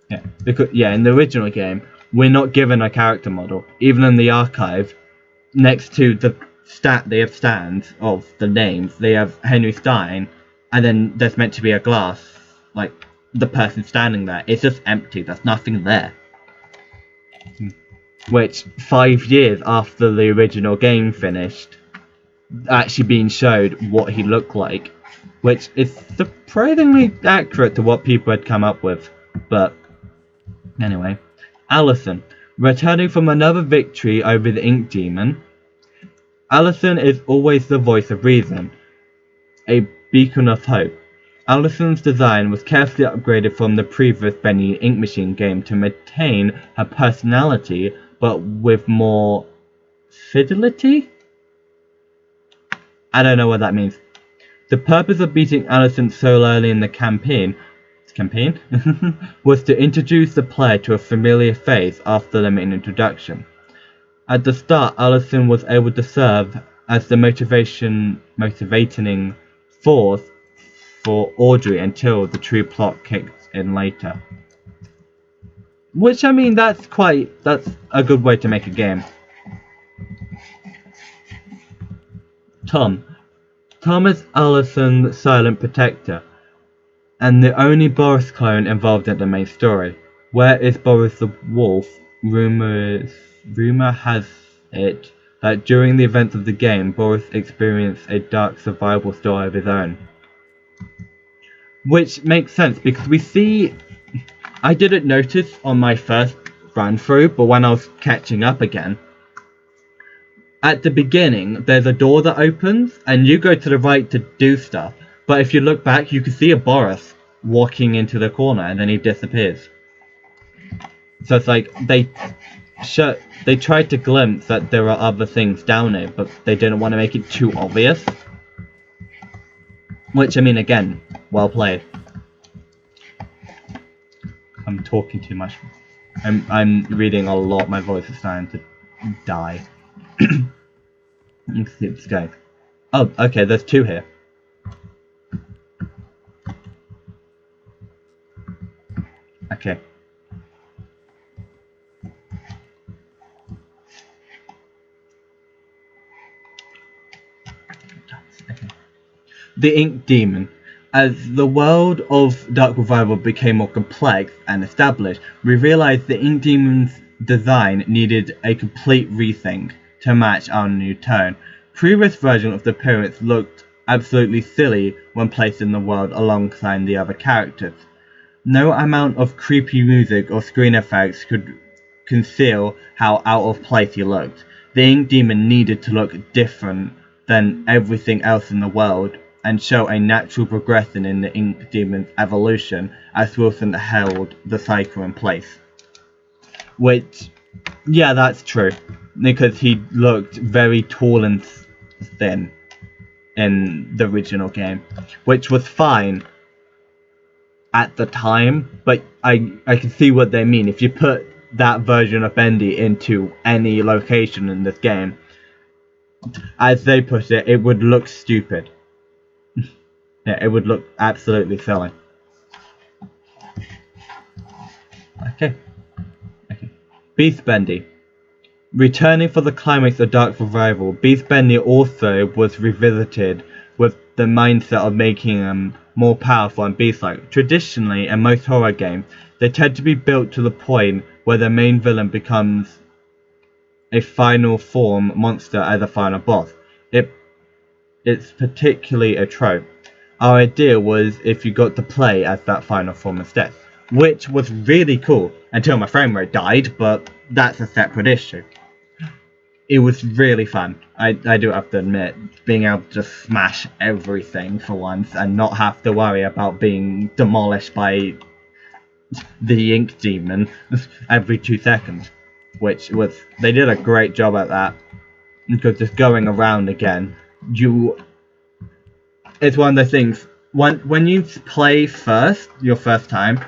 In the original game, we're not given a character model. Even in the archive, next to the they have stands of the names, they have Henry Stein, and then there's meant to be a glass, like the person standing there. It's just empty, there's nothing there. Which, 5 years after the original game finished, actually being showed what he looked like, which is surprisingly accurate to what people had come up with. But anyway, Allison, returning from another victory over the Ink Demon. Allison is always the voice of reason, a beacon of hope. Allison's design was carefully upgraded from the previous Bendy Ink Machine game to maintain her personality, but with more fidelity? I don't know what that means. The purpose of beating Allison so early in the campaign was to introduce the player to a familiar face after the main introduction. At the start, Allison was able to serve as the motivating force for Audrey until the true plot kicked in later. Which, I mean, that's a good way to make a game. Tom is Allison's silent protector, and the only Boris clone involved in the main story. Where is Boris the Wolf? Rumor has it that during the events of the game, Boris experienced a dark survival story of his own. Which makes sense because we see... I didn't notice on my first run through, but when I was catching up again, at the beginning, there's a door that opens, and you go to the right to do stuff. But if you look back, you can see a Boris walking into the corner, and then he disappears. So it's like, they tried to glimpse that there are other things down it, but they didn't want to make it too obvious. Which, I mean, again, well played. I'm talking too much. I'm reading a lot, my voice is starting to die. Let's see this guy. Oh, okay, there's two here. Okay. The Ink Demon. As the world of Dark Revival became more complex and established, we realized the Ink Demon's design needed a complete rethink to match our new tone. Previous versions of the appearance looked absolutely silly when placed in the world alongside the other characters. No amount of creepy music or screen effects could conceal how out of place he looked. The Ink Demon needed to look different than everything else in the world and show a natural progression in the Ink Demon's evolution as Wilson held the cycle in place. Which, yeah, that's true, because he looked very tall and thin in the original game, which was fine at the time, but I can see what they mean. If you put that version of Bendy into any location in this game, as they put it, it would look stupid. Yeah, it would look absolutely silly. Okay. Beast Bendy. Returning for the climax of Dark Revival, Beast Bendy also was revisited with the mindset of making them more powerful and beast-like. Traditionally, in most horror games, they tend to be built to the point where the main villain becomes a final form monster as a final boss. It's particularly a trope. Our idea was if you got to play as that final form instead, which was really cool until my frame rate died, but that's a separate issue. It was really fun. I do have to admit, being able to just smash everything for once and not have to worry about being demolished by the Ink Demon every 2 seconds, which was, they did a great job at that, because just going around again, it's one of the things, when you play your first time,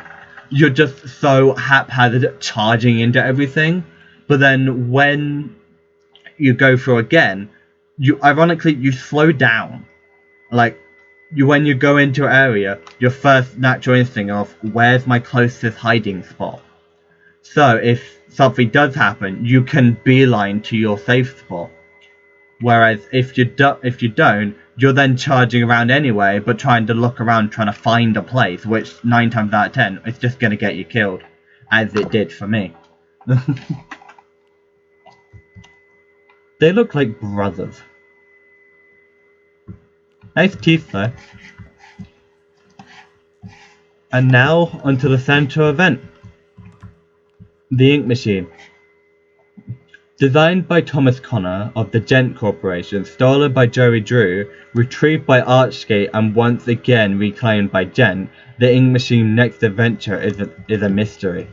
you're just so haphazard charging into everything, but then when you go through again, you slow down. Like, when you go into an area, your first natural instinct of, where's my closest hiding spot? So if something does happen, you can beeline to your safe spot. Whereas if you don't, you're then charging around anyway, but trying to look around trying to find a place, which 9 times out of 10 is just going to get you killed, as it did for me. They look like brothers. Nice teeth though. And now onto the central event. The Ink Machine. Designed by Thomas Connor of the Gent Corporation, stolen by Joey Drew, retrieved by Archgate and once again reclaimed by Gent, the Ink Machine's next adventure is a mystery.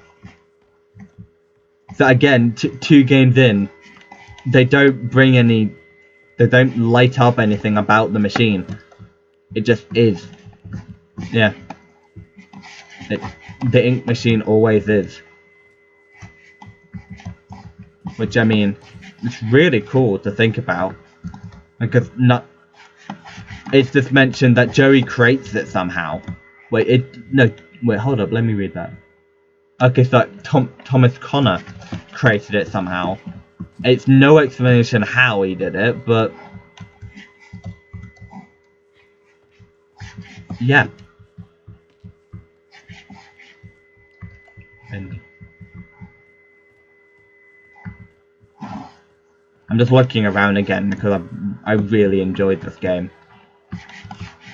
So again, 2 games in, they don't light up anything about the machine. It just is. Yeah. The Ink Machine always is. Which, I mean, it's really cool to think about. Because it's just mentioned that Joey creates it somehow. Wait, hold up, let me read that. Okay, so Thomas Connor created it somehow. It's no explanation how he did it, but yeah. Bendy. I'm just looking around again because I really enjoyed this game.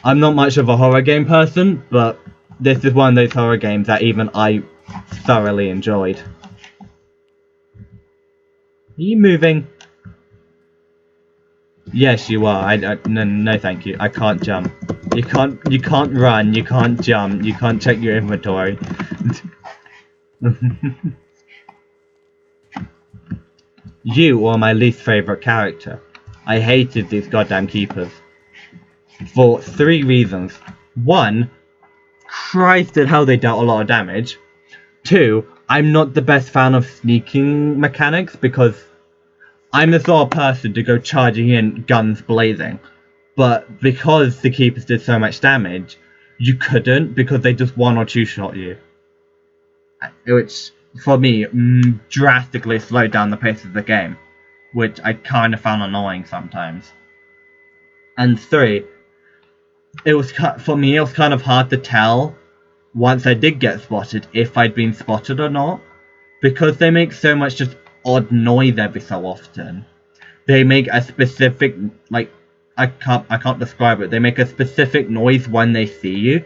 I'm not much of a horror game person, but this is one of those horror games that even I thoroughly enjoyed. Are you moving? Yes, you are. No, thank you. I can't jump. You can't run. You can't jump. You can't check your inventory. You are my least favorite character. I hated these goddamn keepers. For 3 reasons. 1, Christ did how they dealt a lot of damage. 2, I'm not the best fan of sneaking mechanics because I'm the sort of person to go charging in guns blazing. But because the keepers did so much damage, you couldn't because they just 1 or 2 shot you. Which, for me, drastically slowed down the pace of the game. Which I kind of found annoying sometimes. And 3, for me it was kind of hard to tell once I did get spotted if I'd been spotted or not, because they make so much just odd noise every so often. They make a specific, like, I can't describe it. They make a specific noise when they see you,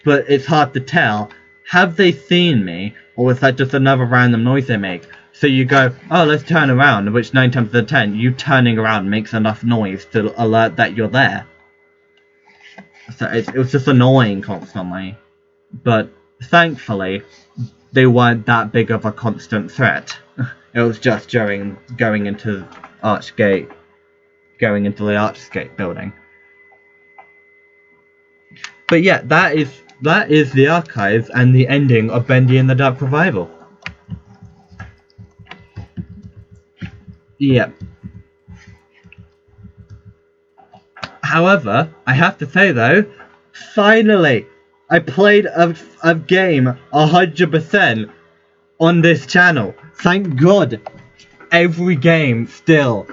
but it's hard to tell. Have they seen me, or is that just another random noise they make? So you go, oh, let's turn around, which 9 times out of 10, you turning around makes enough noise to alert that you're there. So it was just annoying constantly. But thankfully, they weren't that big of a constant threat. It was just during going into the Archgate building. But yeah, that is the archives and the ending of Bendy and the Dark Revival. Yeah. However, I have to say though, finally, I played a game 100% on this channel. Thank God. Every game still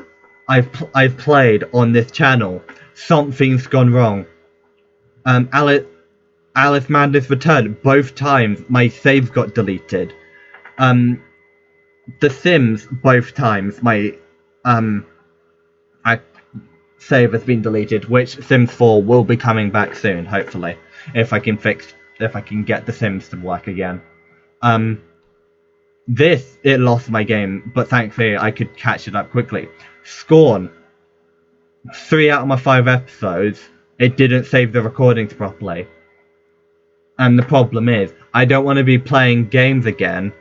I've played on this channel, something's gone wrong. Alice Madness Returned, both times my saves got deleted. The Sims, both times my save has been deleted, which Sims 4 will be coming back soon, hopefully, if I can get the Sims to work again. It lost my game, but thankfully I could catch it up quickly. Scorn, 3 out of my 5 episodes, it didn't save the recordings properly. And the problem is, I don't want to be playing games again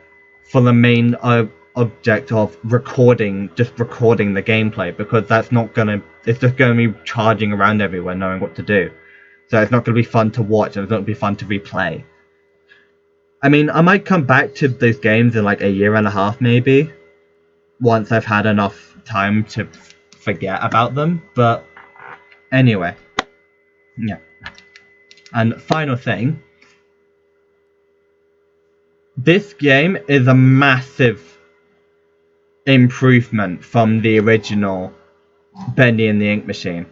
for the main object of just recording the gameplay, because it's just gonna be charging around everywhere knowing what to do. So it's not gonna be fun to watch, and it's not gonna be fun to replay. I mean, I might come back to those games in like a year and a half maybe, once I've had enough time to forget about them, but anyway. Yeah. And final thing, this game is a massive improvement from the original Bendy and the Ink Machine.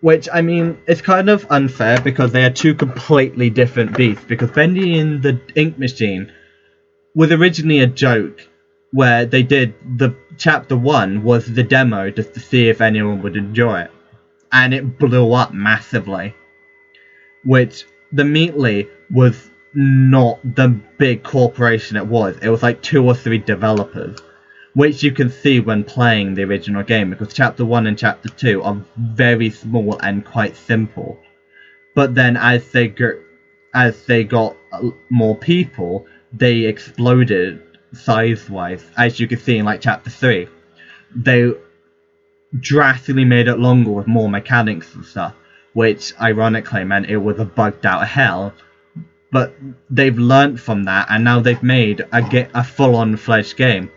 Which, I mean, it's kind of unfair because they are 2 completely different beasts, because Bendy and the Ink Machine was originally a joke where they did the chapter 1 was the demo just to see if anyone would enjoy it, and it blew up massively, which the Meatly was not the big corporation it was. It was like 2 or 3 developers, which you can see when playing the original game, because chapter 1 and chapter 2 are very small and quite simple, but then as they got more people, they exploded size-wise. As you can see in like chapter 3, they drastically made it longer with more mechanics and stuff, which ironically meant it was a bugged out hell. But they've learnt from that, and now they've made a full-on fledged game.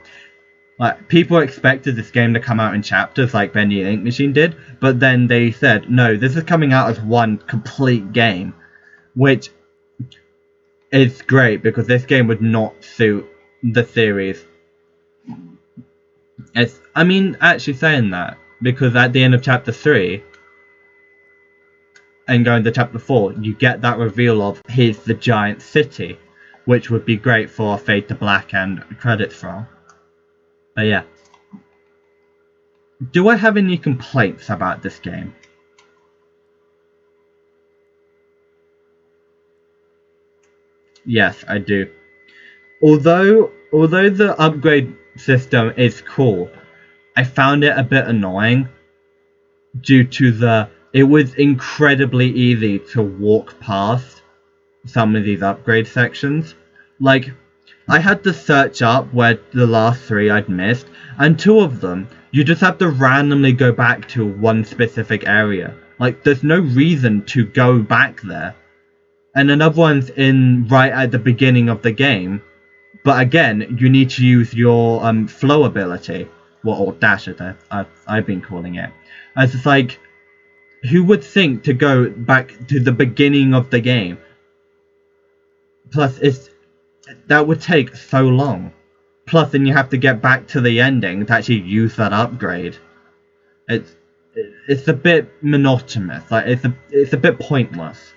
Like, people expected this game to come out in chapters like Bendy and Ink Machine did, but then they said, no, this is coming out as one complete game, which is great because this game would not suit the series. Actually saying that, because at the end of chapter 3 and going to chapter 4, you get that reveal of here's the giant city, which would be great for Fade to Black and credits roll. But yeah. do I have any complaints about this game? Yes, I do. Although the upgrade system is cool, I found it a bit annoying due to it was incredibly easy to walk past some of these upgrade sections. Like, I had to search up where the last 3 I'd missed, and 2 of them, you just have to randomly go back to one specific area. Like, there's no reason to go back there. And another one's in right at the beginning of the game, but again, you need to use your flow ability, or dash as I've been calling it. As it's like, who would think to go back to the beginning of the game? Plus, that would take so long. Plus, then you have to get back to the ending to actually use that upgrade. It's a bit monotonous. Like, it's a bit pointless.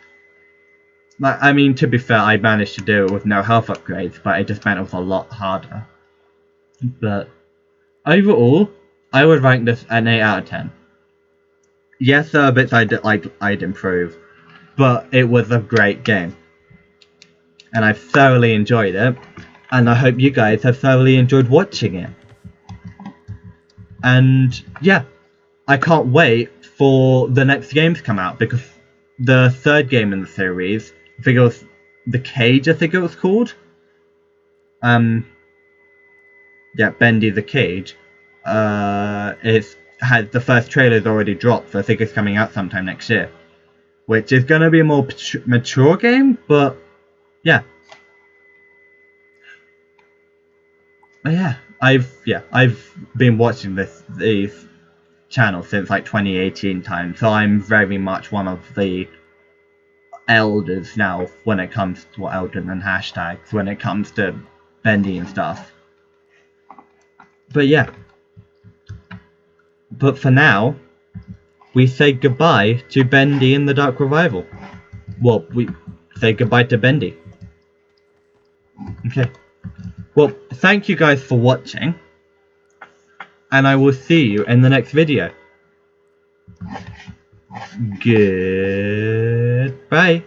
Like, I mean, to be fair, I managed to do it with no health upgrades, but it just meant it was a lot harder. But overall, I would rank this an 8 out of 10. Yes, there are bits I'd improve, but it was a great game. And I thoroughly enjoyed it, and I hope you guys have thoroughly enjoyed watching it. And yeah, I can't wait for the next game to come out, because the 3rd game in the series, I think it was The Cage, I think it was called. Yeah, Bendy the Cage. The first trailer's already dropped, so I think it's coming out sometime next year. Which is gonna be a more mature game, but yeah. But yeah, I've been watching these channels since like 2018 time, so I'm very much one of the elders now when it comes to elders and hashtags when it comes to Bendy and stuff. But yeah. But for now, we say goodbye to Bendy and the Dark Revival. Well, we say goodbye to Bendy. Okay. Well, thank you guys for watching, and I will see you in the next video. Goodbye.